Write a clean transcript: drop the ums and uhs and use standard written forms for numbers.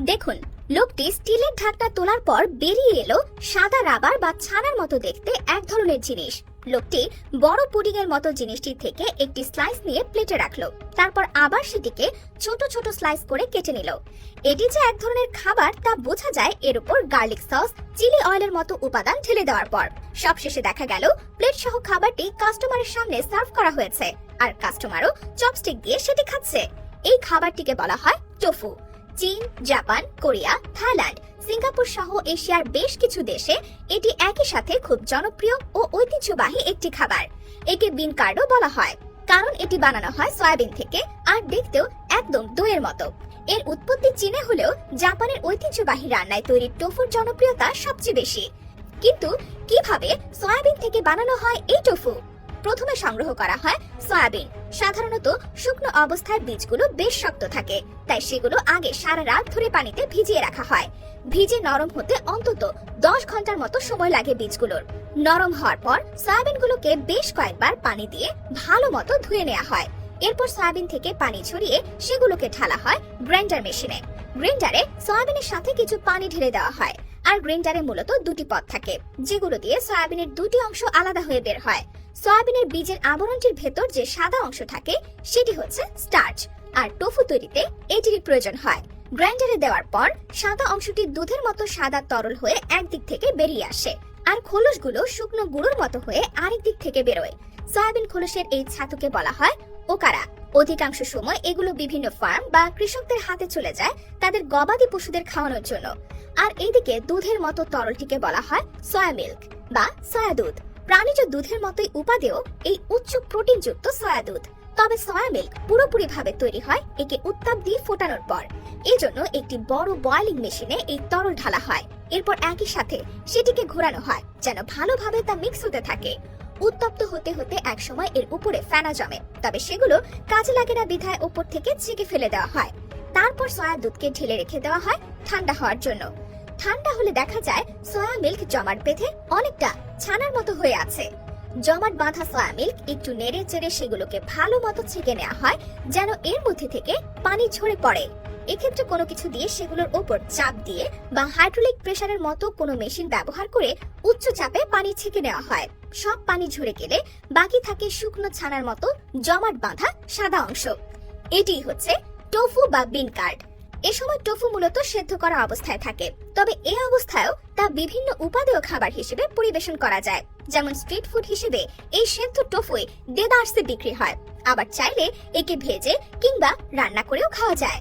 দেখুন, লোকটি স্টিলের ঢাকনা তোলার পর বেরিয়ে এলো সাদা রাবার বা ছানার মতো দেখতে এক ধরনের জিনিস। লোকটি বড় পুডিং এর মতো জিনিসটি থেকে একটি স্লাইস নিয়ে প্লেটে রাখলো, তারপর আবার সেটিকে ছোট ছোট স্লাইস করে কেটে নিল। এটি যে এক ধরনের খাবার তা বোঝা যায় এর উপর গার্লিক সস, চিলি অয়েলের মতো উপাদান ঢেলে দেওয়ার পর। সবশেষে দেখা গেল প্লেট সহ খাবারটি কাস্টমারের সামনে সার্ভ করা হয়েছে, আর কাস্টমারও চপস্টিক দিয়ে সেটি খাচ্ছে। এই খাবারটিকে বলা হয় টোফু। চীন, জাপান, কোরিয়া, থাইল্যান্ড, সিঙ্গাপুর সহ এশিয়ার বেশ কিছু দেশে এটি একই সাথে খুব জনপ্রিয় ও ঐতিহ্যবাহী একটি খাবার। একে বিন কার্ডও বলা হয়, কারণ এটি বানানো হয় সয়াবিন থেকে আর দেখতেও একদম দইয়ের মতো। এর উৎপত্তি চীনে হলেও জাপানের ঐতিহ্যবাহী রান্নায় তৈরি টোফুর জনপ্রিয়তা সবচেয়ে বেশি। কিন্তু কিভাবে সয়াবিন থেকে বানানো হয় এই টোফু? প্রথমে সংগ্রহ করা হয় সয়াবিন। সাধারণত শুকনো অবস্থায় বীজগুলো বেশ শক্ত থাকে, তাই সেগুলো আগে সারা রাত ধরে পানিতে ভিজিয়ে রাখা হয়। ভিজে নরম হতে অন্তত 10 ঘন্টার মতো সময় লাগে বীজগুলোর। নরম হওয়ার পর সয়াবিনগুলোকে বেশ কয়েকবার পানি দিয়ে ভালো মতো ধুয়ে নেওয়া হয়। এরপর সয়াবিন থেকে পানি ছড়িয়ে সেগুলোকে ঢালা হয় গ্রাইন্ডার মেশিনে। গ্রাইন্ডারে সয়াবিনের সাথে কিছু পানি ঢেলে দেওয়া হয়, আর গ্রাইন্ডারে মূলত দুটি পদ থাকে, যেগুলো দিয়ে সয়াবিনের দুটি অংশ আলাদা হয়ে বের হয়। সয়াবিনের বীজের আবরণটির ভেতর যে সাদা অংশ থাকে সেটি হচ্ছে স্টার্চ, আর টোফু তৈরিতে এটিরই প্রয়োজন হয়। গ্রাইন্ডারে দেওয়ার পর সাদা অংশটি দুধের মতো সাদা তরল হয়ে একদিক থেকে বেরিয়ে আসে, আর খোলসগুলো শুকনো গুঁড়োর মতো হয়ে আরেক দিক থেকে বেরোয়। সয়াবিন খোলসের এই ছাতুকে বলা হয় ওকারা। অধিকাংশ সময় এগুলো বিভিন্ন ফার্ম বা কৃষকদের হাতে চলে যায় তাদের গবাদি পশুদের খাওয়ানোর জন্য। আর এইদিকে দুধের মতো তরলটিকে বলা হয় সয়া মিল্ক বা সয়া দুধ। প্রাণীজ দুধের মতোই উপাদেয় এই উচ্চ প্রোটিনযুক্ত সয়া দুধ। তবে সয়া মিল্ক পুরোপুরি ভাবে তৈরি হয় একে উত্তাপ দিয়ে ফোটানোর পর। এজন্য একটি বড় বয়লিং মেশিনে এই তরল ঢালা হয়। এরপর একই সাথে সেটিকে ঘোরানো হয় যেন ভালোভাবে তা মিক্স হতে থাকে। উত্তপ্ত হতে হতে এক সময় এর উপরে ফেনা জমে, তবে সেগুলো কাজে লাগে না বিধায় উপর থেকে ছেঁকে ফেলে দেওয়া হয়। তারপর সয়া দুধকে ঢেলে রেখে দেওয়া হয় ঠান্ডা হওয়ার জন্য। ঠান্ডা হলে দেখা যায় সয়া মিল্ক জমাট বেঁধে অনেকটা ছানার মতো হয়ে আছে। জমাট বাঁধা সয়া মিল্ক একটু নেড়ে চেড়ে সেগুলোকে ভালো মতো ছেঁকে নেওয়া হয় যেন এর মধ্যে থেকে পানি ঝরে পড়ে। এক্ষেত্রে কোনো কিছু দিয়ে সেগুলোর ওপর চাপ দিয়ে বা হাইড্রোলিক প্রেসারের মতো কোনো মেশিন ব্যবহার করে উচ্চ চাপে পানি ছেঁকে নেওয়া হয়। সব পানি ঝরে গেলে বাকি থাকে শুকনো ছানার মতো জমাট বাঁধা সাদা অংশ। এটিই হচ্ছে টোফু বা বিন কার্ড। এ সময় টোফু মূলত সেদ্ধ করা অবস্থায় থাকে, তবে এই অবস্থায়ও তা বিভিন্ন উপাদেয় খাবার হিসেবে পরিবেশন করা যায়। যেমন স্ট্রিট ফুড হিসেবে এই সেদ্ধ টোফুই দেদারসে বিক্রি হয়, আবার চাইলে একে ভেজে কিংবা রান্না করেও খাওয়া যায়।